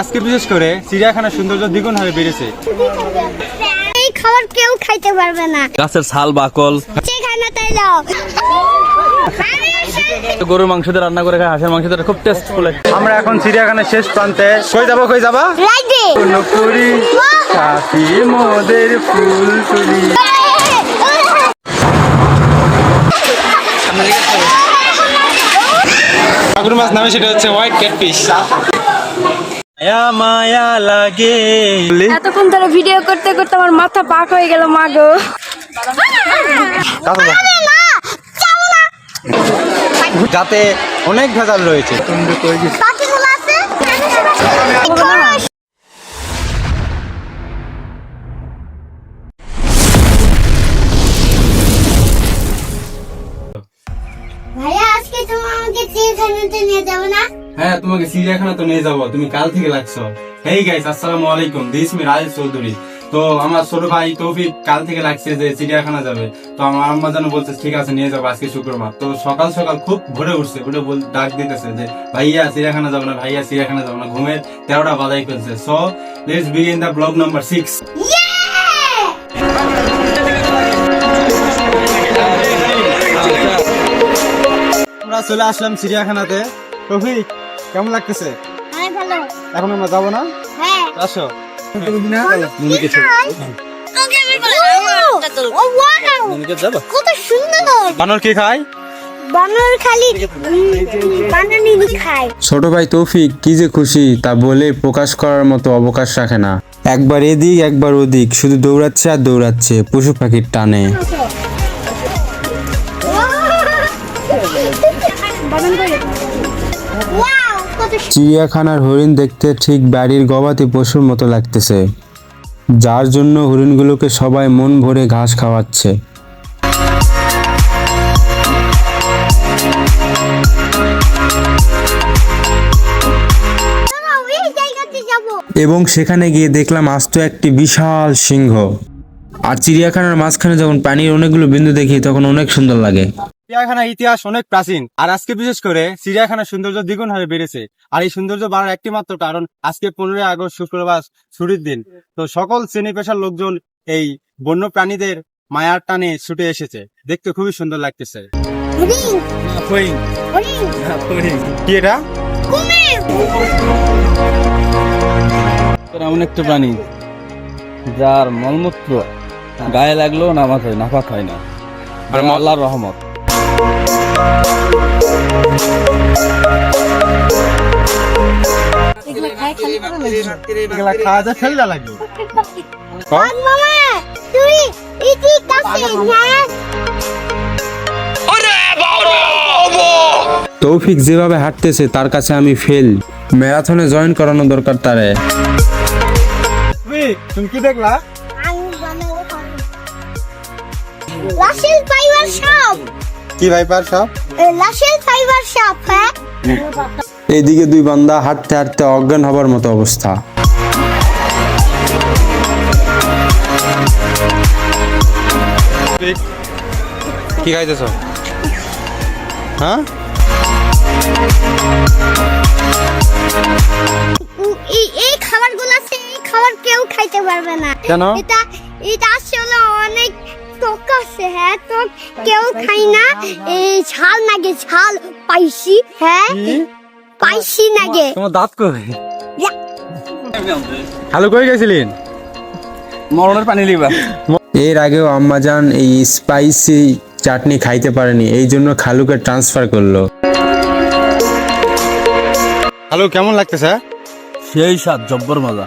আজকে বিশেষ করে চিড়িয়াখানার সৌন্দর্য দ্বিগুণ হারে বেড়েছে। এই খাবার কেউ খাইতে পারবে না। গাছের ছাল বাকল গরুর মাংস দিয়ে রান্না করে খায়, হাঁসের মাংস দিয়ে খুব টেস্টফুল। আমরা এখন চিড়িয়াখানার শেষ প্রান্তে। কই যাবা ফুলপুরি কাশি মোদের ফুলপুরি। ঠাকুর মাছ নামে সেটা হচ্ছে হোয়াইট ক্যাটফিশ। মায়া লাগে। এতক্ষণ ধরে ভিডিও করতে করতে আমার মাথা পাক হয়ে গেল মাগো। যাতে অনেক ভেজাল রয়েছে। ভাইয়া আজকে তুমি আমাকে চিড়িয়াখানাতে নিয়ে যাবে না? হ্যাঁ, তোমাকে চিড়িয়াখানা তো নিয়ে যাবো, তুমি কাল থেকে লাগছো। হেই গাইস, আসসালামু আলাইকুম, দিস মি রাজেশ চৌধুরী। তো আমার ছোট ভাই তৌফিক কাল থেকে লাগছে যে চিড়িয়াখানা যাবে। তো আমার আম্মা জানো বলছে ঠিক আছে নিয়ে যাবো, আজকে শুক্রবার। তো সকাল সকাল খুব ভোরে উঠছে, উঠে ডাক দিতেছে যে ভাইয়া চিড়িয়াখানা যাবো না, ভাইয়া চিড়িয়াখানা যাবো না। ঘুমের 13টা বাজাই ফেলছে। So let's begin the blog number 6। আমরা চলে আসলাম চিড়িয়াখানাতে। তৌফিক কেমন লাগতেছে? হ্যাঁ ভালো। এখন আমরা যাবো না? হ্যাঁ। আসো। কত সুন্দর। বানর কি খায়? বানর খালি বানানি খায়। ছোট ভাই তৌফিক কি যে খুশি তা বলে প্রকাশ করার মতো অবকাশ রাখে না। একবার এদিক একবার ওদিক শুধু দৌড়াচ্ছে আর দৌড়াচ্ছে পশু পাখির টানে। চিড়িয়াখানার হরিণ দেখতে ঠিক বাড়ির গবাদি পশুর মতো লাগতেছে, যার জন্য হরিণগুলোকে সবাই মন ভরে ঘাস খাওয়াচ্ছে। এবং সেখানে গিয়ে দেখলাম আস্ত একটি বিশাল সিংহ। আর চিড়িয়াখানার মাঝখানে যখন পানির অনেকগুলো বিন্দু দেখি তখন অনেক সুন্দর লাগে। চিড়িয়াখানার ইতিহাস অনেক প্রাচীন, আর আজকে বিশেষ করে চিড়িয়াখানার সৌন্দর্য দ্বিগুণ হারে বেড়েছে। আর এই সৌন্দর্য বাড়ার একটি মাত্র কারণ আজকে 15 আগস্ট শুক্রবার ছুটির দিন। তো সকল শ্রেণী পেশার লোকজন এই বন্য প্রাণীদের মায়ার টানে ছুটে এসেছে। দেখতে খুবই সুন্দর লাগতেছে। কি এটা? এমন একটা প্রাণী যার মলমূত্র গায়ে লাগলেও নাপাক হয় না, আর আল্লাহর রহমত। খাওয়া যায় ফেললা লাগে। তৌফিক যেভাবে হাঁটতেছে তার কাছে আমি ফেল। ম্যারাথনে জয়েন করানো দরকার তারে। তুমি কি দেখলা? লাশের ফাইবার শপ। কি ভাইপার সব? লাশের ফাইবার শপ। হ্যাঁ। এইদিকে দুই বান্দা হাঁটতে হাঁটতে অজ্ঞান হবার মতো অবস্থা। কি খাইতেছ? হ্যাঁ, এই খাবারগুলো আছে, এই খাবার কেউ খাইতে পারবে না। কেন? এটা আসলে অনেক টক আছে। হ্যাঁ, তো কেউ খায় না। এই ঝাল নাগে, ঝাল পাইসি। হ্যাঁ, পাইসি নাগে। তোমার দাঁত কই? হ্যালো, কই গেছিলেন? মরণের পানি লিবা। এর আগেও আম্মাজান এই স্পাইসি চাটনি খাইতে পারেনি, এই জন্য খালুকে ট্রান্সফার করলো। হ্যালো, কেমন লাগতেছে? সেই স্বাদ, জব্বর মজা।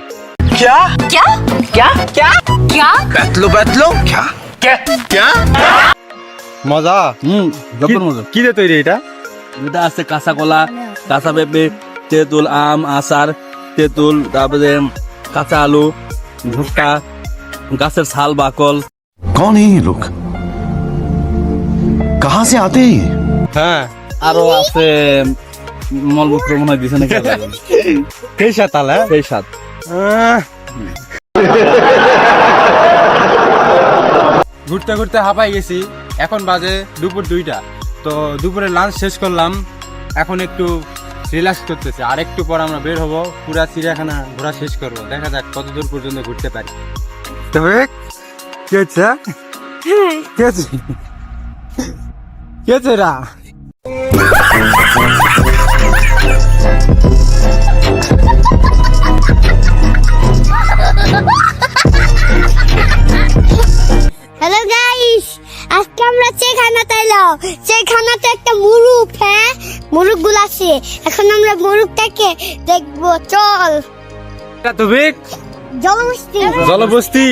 মজা? জব্বর মজা। কি দিয়ে তৈরি এটা? এটা আছে কাঁচা কলা, কাঁচা পেঁপে, তেঁতুল, আম, আচার, তেঁতুল, তারপরে কাঁচা আলু, ভুট্টা, গাছের ছাল বাকল। कौन है ये लोग? कहां से आते हैं? হ্যাঁ, আরো আছে মলমূত্র মনে হয় দিছে নাকি। সেই সাত তাহলে। সেই স্বাদ। ঘুরতে ঘুরতে হাঁপাই গেছি। এখন বাজে দুপুর 2টা। তো দুপুরে লাঞ্চ শেষ করলাম, এখন একটু রিল্যাক্স করতেছি। আর একটু পর আমরা বের হবো, পুরা চিড়িয়াখানা ঘোরা শেষ করবো। দেখা যাক কত দূর পর্যন্ত ঘুরতে পারি। তবে কি হচ্ছে কি হচ্ছে কি হচ্ছে রা হ্যালো গাইস, আজকে আমরা চিড়িয়াখানাতে এলাম। চিড়িয়াখানাতে একটা মুরুগ, হ্যাঁ মুরুগ গুলো আছে। এখন আমরা মুরুগটাকে দেখবো, চল। তবে জলবস্তি জলবস্তি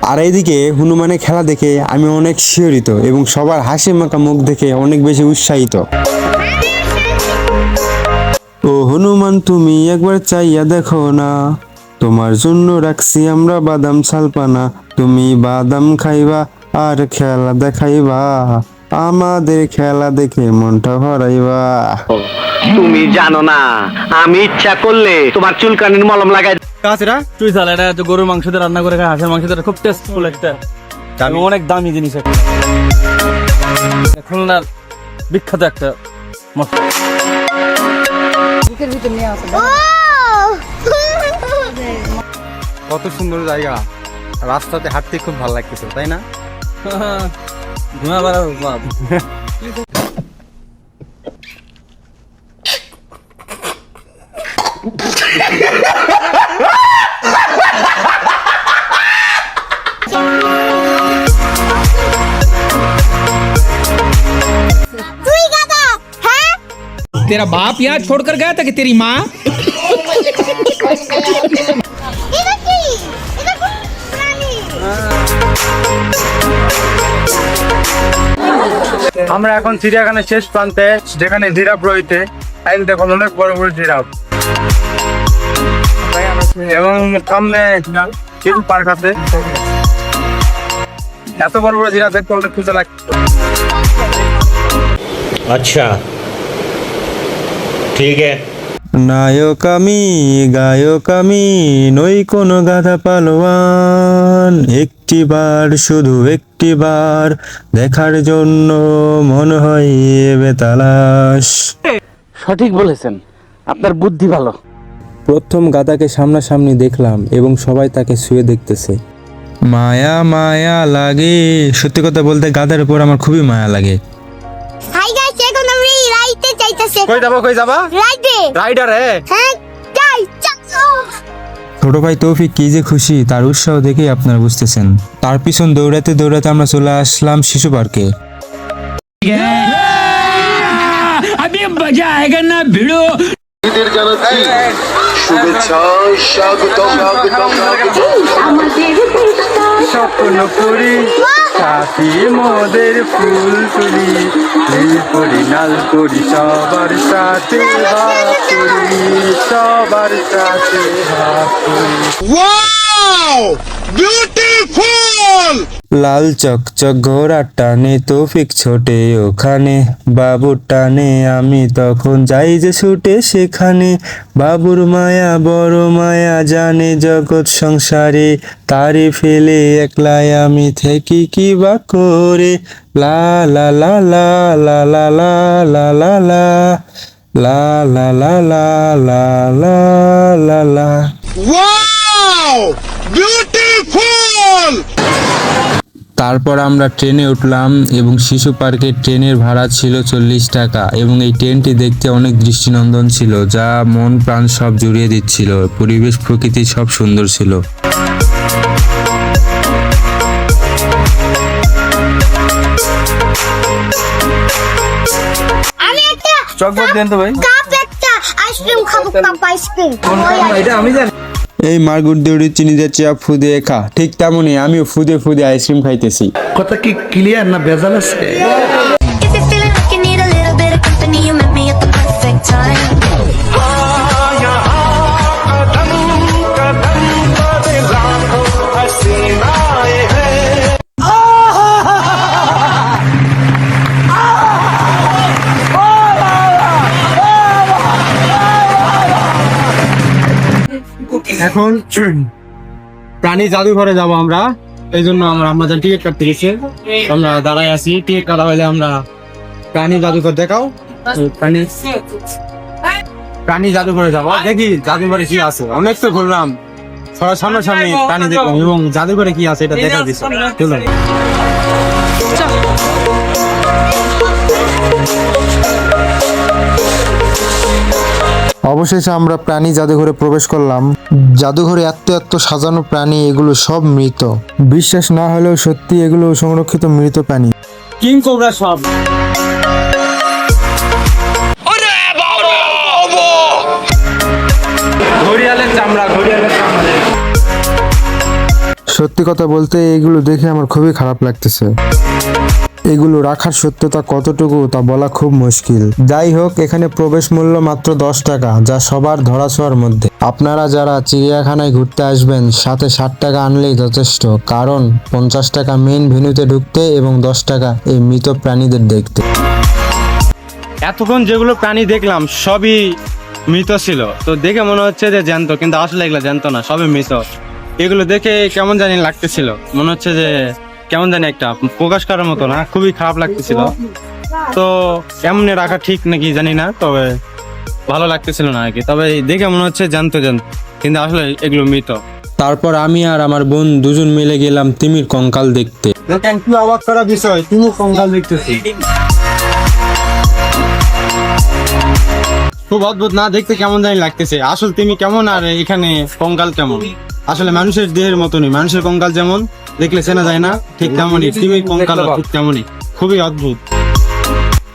আর এইদিকে হনুমানের খেলা দেখে আমি অনেক শিহরিত এবং সবার হাসি মাখা মুখ দেখে অনেক বেশি উৎসাহিত। ও হনুমান, তুমি একবার চাইয়া দেখো না, তোমার জন্য রাখছি আমরা বাদাম ছালপানা, তুমি বাদাম খাইবা আর খেলা দেখাইবা, আমাদের খেলা দেখে মনটা ভরাইবা। তুমি জানো না আমি ইচ্ছা করলে তোমার চুলকানির মলম লাগাই কাছরা তুই চাল, এটা হচ্ছে গরুর মাংস দিয়ে রান্না করে খায়, হাঁসের মাংস দিয়ে, খুব টেস্টফুল একটা এবং অনেক দামি জিনিস একটা, খুলনার বিখ্যাত একটা মশলা। ও কত সুন্দর জায়গা, রাস্তাতে হাঁটতে খুব ভালো লাগতেছে, তাই না? ঘুমা বাড়ার বাপ। তুই গাদা, হ্যাঁ तेरा बाप यहाँ छोड़कर गया था कि तेरी माँ? এটা কি? এটা কোন প্রাণী? আমরা এখন চিড়িয়াখানার শেষ প্রান্তে, যেখানে জিরাফ রয়েছে। এই দেখুন অনেক বড় বড় জিরাফ, এবং সামনে চিল পার্ক আছে। এত বড় বড় জিরাফ দেখতে অনেক খুশি লাগছে। अच्छा ठीक है। নায়ক আমি, গায়ক আমি, নই কোনো গাধা পালোয়ান, একটিবার শুধু একটিবার দেখার জন্য মন হয় এ বেতালাশ। সঠিক বলেছেন, আপনার বুদ্ধি ভালো। প্রথম গাধাকে সামনাসামনি দেখলাম এবং সবাই তাকে শুয়ে দেখতেছে। মায়া মায়া লাগে, সত্যি কথা বলতে গাধার উপর আমার খুবই মায়া লাগে। হাই গাইস, এখন আমি রাইতে যাইতাছি। কই যাবো কই যাবা? রাইতে, রাইডার হ্যাঁ যাই, চলো। ছোট ভাই তৌফিক কি যে খুশি, তার উৎসাহ দেখেই আপনারা বুঝতেছেন। তার পিছন দৌড়াতে দৌড়াতে আমরা চলে আসলাম শিশু পার্কে। अभी मजा आएगा ना भिड़ो। শুভেচ্ছা স্বাগতম স্বপ্ন করি সাথী মোদের ফুল তুলি, নীল করি লাল করি সবার সাথে ভাব করি, সবার সাথে ভাব করি। লাল চকচক ঘোড়া টানে তৌফিক ছোটে ওখানে, বাবুর টানে আমি তখন যাই যে ছুটে সেখানে। বাবুর মায়া বড় মায়া জানে জগৎ সংসারে, তারে ফেলে একলাই আমি থেকে কি বা করে। লা লা লা লা লা লা লা লা লা লা লা লা লা লা লা লা লা লা। তারপর আমরা ট্রেনে উঠলাম এবং শিশু পার্কের ট্রেনের ভাড়া ছিল 40 টাকা এবং এই ট্রেনটি দেখতে অনেক দৃষ্টিনন্দন ছিল, যা মন প্রাণ সব জুড়িয়ে দিচ্ছিল। পরিবেশ প্রকৃতি সব সুন্দর ছিল। আমি একটা চকলেট দেন তো ভাই। কাপ একটা আইসক্রিম খাবো, কাপ আইসক্রিম। এটা আমি জানি। এই মার্গুর দৌড়ি চিনি দিয়ে চা ফুদিয়ে খা, ঠিক তেমনই আমিও ফুদে ফুদে আইসক্রিম খাইতেছি। কথা কি ক্লিয়ার না ভেজাল আছে? If you're feeling like you need a little bit of company, you met me at the perfect time. এখন প্রাণী জাদুঘরে যাব আমরা। এই জন্য আমরা আমাদের টিকিট কাটতে গেছি, আমরা দাঁড়ায় আছি। টিকিট কাটা হলে আমরা প্রাণী জাদুঘর দেখাও, প্রাণী জাদুঘরে যাবো, দেখি জাদুঘরে কি আছে। অনেক তো ঘুরলাম, সামনাসামনি প্রাণী দেখলাম এবং জাদুঘরে কি আছে এটা দেখা দিচ্ছে। চলুন। অবশেষে আমরা প্রাণী জাদুঘরে প্রবেশ করলাম। জাদুঘরে এত এত সাজানো প্রাণী, এগুলো সব মৃত। বিশ্বাস না হলেও সত্যি এগুলো সংরক্ষিত মৃত প্রাণী। কিং কোবরা সব। ঘড়িয়ালের চামড়া, ঘড়িয়ালের চামড়া। সত্যি কথা বলতে এগুলো দেখে আমার খুবই খারাপ লাগতেছে। এগুলো রাখার সত্যতা কতটুকু তা বলা খুব মুশকিল। যাই হোক, এখানে প্রবেশ মূল্য মাত্র 10 টাকা, যা সবার ধরাছোঁয়ার মধ্যে। আপনারা যারা চিড়িয়াখানায় ঘুরতে আসবেন, সাথে 60 টাকা আনলেই যথেষ্ট, কারণ 50 টাকা মেইন ভেন্যুতে ঢুকতে এবং 10 টাকা এই মৃত প্রাণীদের দেখতে। এতক্ষণ যেগুলো প্রাণী দেখলাম সবই মৃত ছিল, তো দেখে মনে হচ্ছে যে জ্যান্ত, কিন্তু আসলে এগুলো জ্যান্ত না, সবই মৃত। এগুলো দেখে কেমন জানি লাগতেছিল, মনে হচ্ছে যে কেমন জানি একটা প্রকাশ করার মতো না, খুবই খারাপ লাগতেছিল। তো এমনি রাখা ঠিক নাকি জানি না, তবে ভালো লাগতেছিল না আর কি। তবে দেখে মনে হচ্ছে জ্যান্ত, কিন্তু আসলে এগুলো মৃত। তারপর আমি আর আমার বোন দুজন মিলে গেলাম তিমির কঙ্কাল দেখতে। দেখেন কি অবাক করা বিষয়, তিমির কঙ্কাল দেখতেছি। খুব অদ্ভুত না, দেখতে কেমন জানি লাগতেছে। আসল তিমি কেমন আর এখানে কঙ্কাল কেমন, আসলে মানুষের দেহের মতনই। মানুষের কঙ্কাল যেমন দেখলে চেনা যায় না, ঠিক তেমনই তিমির কঙ্কাল ঠিক তেমনই, খুবই অদ্ভুত।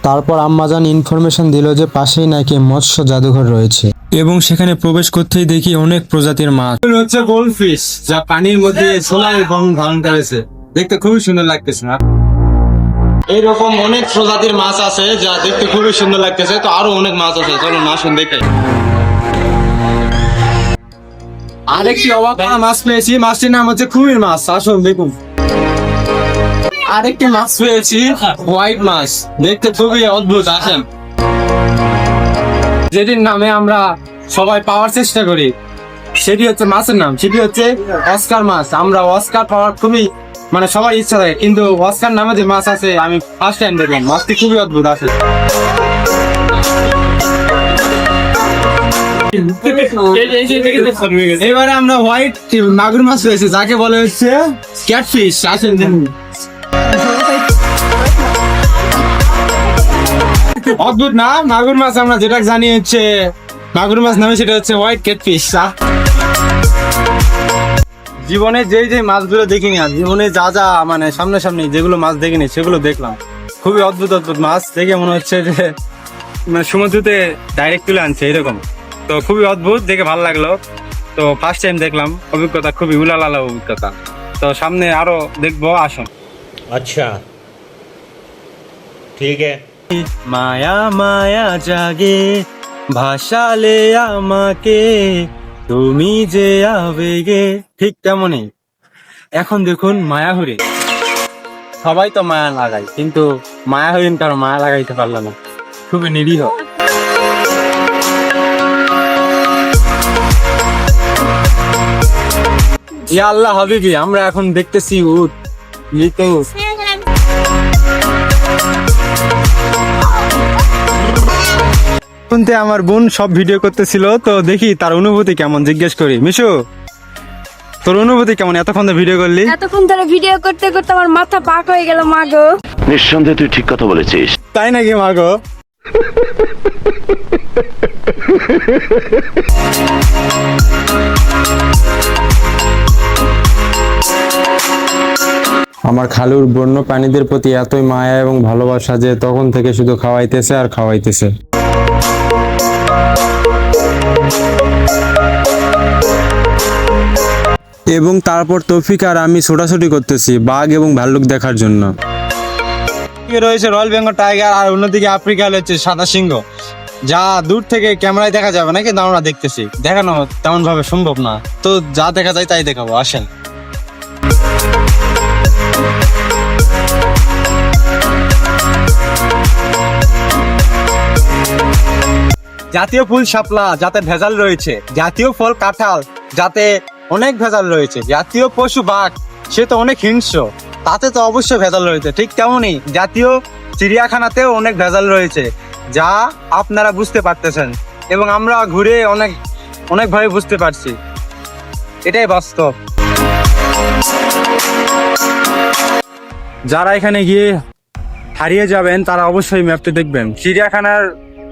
তারপর আম্মাজান ইনফরমেশন দিল যে পাশেই নাকি মৎস্য জাদুঘর রয়েছে এবং সেখানে প্রবেশ করতেই দেখি অনেক প্রজাতির মাছ। হচ্ছে গোল্ডফিশ, যা পানির মধ্যে সোলার রং ধারণ করেছে, দেখতে খুবই সুন্দর লাগতেছে না? এইরকম অনেক প্রজাতির মাছ আছে যা দেখতে খুবই সুন্দর লাগতেছে। তো আরো অনেক মাছ আছে, চলো না শুন দেখাই। আরেকটি অবাক করা মাছ পেয়েছি, মাছটির নাম হচ্ছে কুমির মাছ। আসুন দেখুন, আরেকটি মাছ পেয়েছি, হোয়াইট মাছ, দেখতে খুবই অদ্ভুত। আসেন, যেটির নামে আমরা সবাই পাওয়ার চেষ্টা করি, সেটি হচ্ছে মাছের নাম, সেটি হচ্ছে অস্কার মাছ। আমরা অস্কার পাওয়ার খুবই সবার ইচ্ছা থাকে, কিন্তু অস্কার নামে যে মাছ আছে আমি ফার্স্ট টাইম দেখলাম। মাছটি খুবই অদ্ভুত। আসে এবারে আমরা হোয়াইট মাগুর মাছ পেয়েছি, যাকে বলে হচ্ছে ক্যাটফিশ। আসেন দেখুন, অদ্ভুত না? মাগুর মাছ আমরা যেটা জানি হচ্ছে মাগুর মাছ নামে, সেটা হচ্ছে হোয়াইট ক্যাটফিশ। জীবনে যে মাছগুলো দেখিনি, আর জীবনে যা যা সামনাসামনি যেগুলো মাছ দেখিনি সেগুলো দেখলাম। খুবই অদ্ভুত অদ্ভুত মাছ, দেখে মনে হচ্ছে যে সমুদ্রতে ডাইরেক্ট তুলে আনছে এরকম। তো খুবই অদ্ভুত, দেখে ভালো লাগলো। তো ফার্স্ট টাইম দেখলাম, অভিজ্ঞতা খুবই উলালালা অভিজ্ঞতা। তো সামনে আরো দেখবো, আসুন। अच्छा ठीक है। মায়া মায়া জাগে ভাসালে আমাকে, তুমি যে আবেগে, ঠিক তেমনই এখন দেখুন মায়া হরিণ। সবাই তো মায়া লাগায়, কিন্তু মায়া হরিণ কারো মায়া লাগাইতে পারলো না, খুবই নিরীহ। ইয়া আল্লাহ হাবিবি, আমরা এখন দেখতেছি উট, মৃত উট। শুনতে আমার বোন সব ভিডিও করতেছিল, তো দেখি তার অনুভূতি কেমন, জিজ্ঞেস করি। মিশু, তোর অনুভূতি কেমন? এতক্ষণ ধরে ভিডিও করলি। এতক্ষণ ধরে ভিডিও করতে করতে আমার মাথা পাক হয়ে গেল মাগো। নিঃসন্দেহে তুই ঠিক কথা বলেছিস। তাই নাকি মাগো? আমার খালুর বন্য প্রাণীদের প্রতি এতই মায়া এবং ভালোবাসা যে তখন থেকে শুধু খাওয়াইতেছে আর খাওয়াইতেছে। এবং তারপর তৌফিক আর আমি ছোটাছুটি করতেছি বাঘ এবং ভাল্লুক দেখার জন্য। রয়েছে রয়্যাল বেঙ্গল টাইগার, আর অন্যদিকে আফ্রিকা হচ্ছে সাদা সিংহ, যা দূর থেকে ক্যামেরায় দেখা যাবে না, কিন্তু আমরা দেখতেছি। দেখানো তেমন ভাবে সম্ভব না, তো যা দেখা যায় তাই দেখাবো। আসেন। জাতীয় ফুল শাপলা, যাতে ভেজাল রয়েছে। জাতীয় ফল কাঁঠাল, যাতে অনেক ভেজাল রয়েছে। জাতীয় পশু বাঘ, সে তো অনেক হিংস্র, তাতে তো অবশ্যই ভেজাল রয়েছে। ঠিক তেমনই জাতীয় চিড়িয়াখানাতেও অনেক ভেজাল রয়েছে, যা আপনারা বুঝতে পারতেছেন এবং আমরা ঘুরে অনেকভাবে বুঝতে পারছি। এটাই বাস্তব। যারা এখানে গিয়ে হারিয়ে যাবেন তারা অবশ্যই ম্যাপটি দেখবেন। চিড়িয়াখানার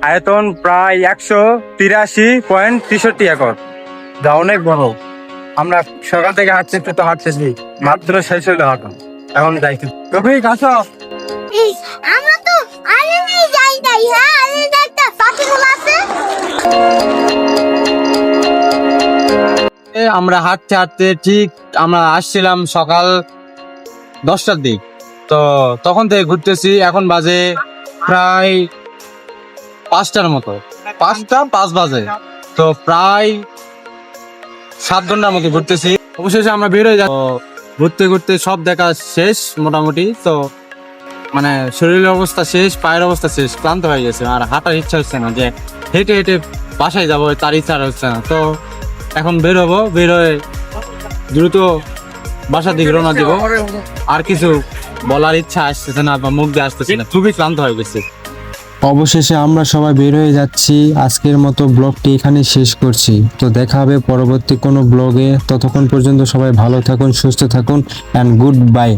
আয়তন প্রায় 183.63 একর, যা অনেক বড়। আমরা সকাল থেকে হাঁটতেছি, মাত্র শেষ হলো হাঁটা, এখন যাইতে রফিক আসো। আমরা তো আরে যাই নাই, হ্যাঁ আরে একটা পাখিগুলো আছে। আমরা হাঁটতে হাঁটতে ঠিক আমরা আসছিলাম সকাল 10টার দিক, তো তখন থেকে ঘুরতেছি। এখন বাজে প্রায় 5টার মতো, 5:05 বাজে। তো প্রায় 7 ঘন্টার মতো ঘুরতেছি। অবশেষে আমরা বের হয়ে যাব। ঘুরতে ঘুরতে সব দেখা শেষ মোটামুটি। তো মানে শরীরের অবস্থা শেষ, পায়ের অবস্থা শেষ, ক্লান্ত হয়ে গেছে। আর হাঁটার ইচ্ছা হচ্ছে না, যে হেঁটে হেঁটে বাসায় যাবো তার ইচ্ছা আর হচ্ছে না। তো এখন বের হবো, বের হয়ে দ্রুত বাসার দিকে রওনা দিব। আর কিছু বলার ইচ্ছা আসতেছে না বা মুখ দিয়ে আসতেছে না, খুবই ক্লান্ত হয়ে গেছে। অবশেষে আমরা সবাই বের হয়ে যাচ্ছি। আজকের মতো ব্লগটি এখানে শেষ করছি। তো দেখা হবে পরবর্তী কোনো ব্লগে। ততক্ষণ পর্যন্ত সবাই ভালো থাকুন, সুস্থ থাকুন, অ্যান্ড গুড বাই।